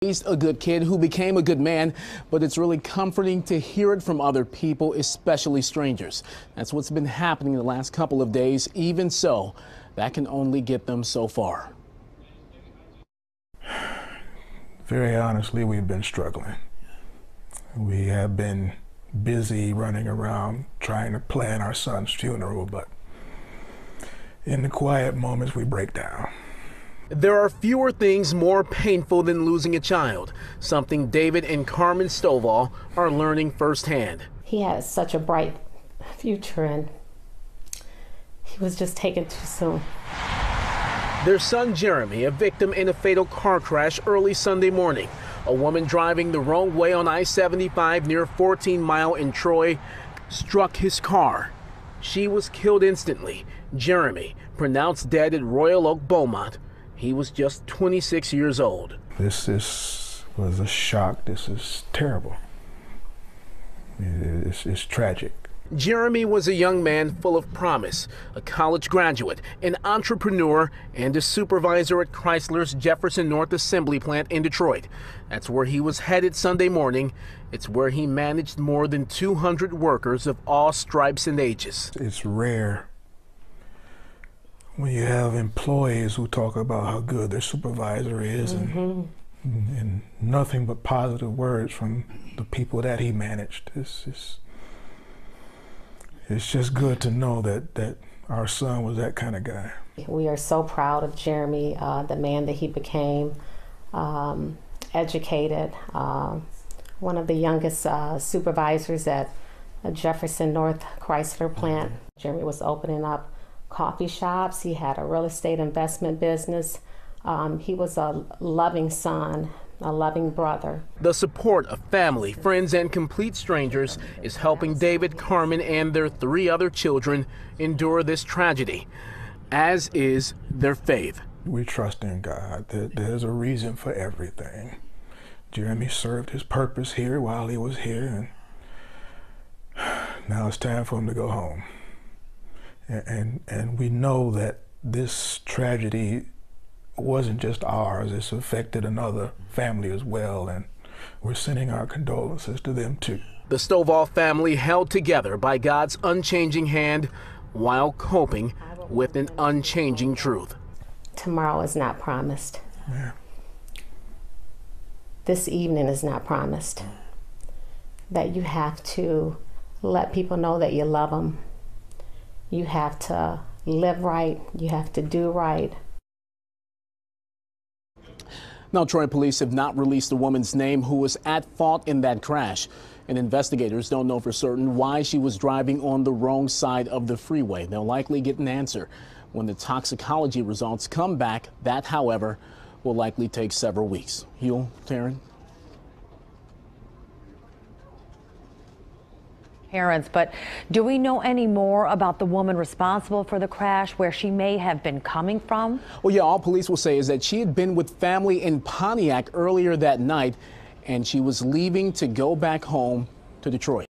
He's a good kid who became a good man, but it's really comforting to hear it from other people, especially strangers. That's what's been happening the last couple of days. Even so, that can only get them so far. Very honestly, we've been struggling. We have been busy running around trying to plan our son's funeral, but in the quiet moments, we break down. There are fewer things more painful than losing a child, something David and Carmen Stovall are learning firsthand. He had such a bright future, and he was just taken too soon. Their son Jeremy, a victim in a fatal car crash early Sunday morning. A woman driving the wrong way on I-75 near 14 Mile in Troy struck his car. She was killed instantly. Jeremy, pronounced dead at Royal Oak, Beaumont. He was just 26 years old. This was a shock. This is terrible. It's tragic. Jeremy was a young man full of promise, a college graduate, an entrepreneur, and a supervisor at Chrysler's Jefferson North Assembly Plant in Detroit. That's where he was headed Sunday morning. It's where he managed more than 200 workers of all stripes and ages. It's rare when you have employees who talk about how good their supervisor is, and nothing but positive words from the people that he managed. It's just good to know that our son was that kind of guy. We are so proud of Jeremy, the man that he became, educated, one of the youngest supervisors at Jefferson North Chrysler plant. Jeremy was opening up coffee shops. He had a real estate investment business. He was a loving son, a loving brother. The support of family, friends, and complete strangers is helping David, Carmen, and their 3 other children endure this tragedy, as is their faith. We trust in God. There's a reason for everything. Jeremy served his purpose here while he was here, and now it's time for him to go home. And we know that this tragedy wasn't just ours, it's affected another family as well, and we're sending our condolences to them too. The Stovall family held together by God's unchanging hand while coping with an unchanging truth. Tomorrow is not promised. Yeah. This evening is not promised. That you have to let people know that you love them. You have to live right. You have to do right. Now, Troy police have not released the woman's name who was at fault in that crash, and investigators don't know for certain why she was driving on the wrong side of the freeway. They'll likely get an answer when the toxicology results come back. That, however, will likely take several weeks. Hugh, Taryn. Parents, but do we know any more about the woman responsible for the crash, where she may have been coming from? Well, yeah, all police will say is that she had been with family in Pontiac earlier that night, and she was leaving to go back home to Detroit.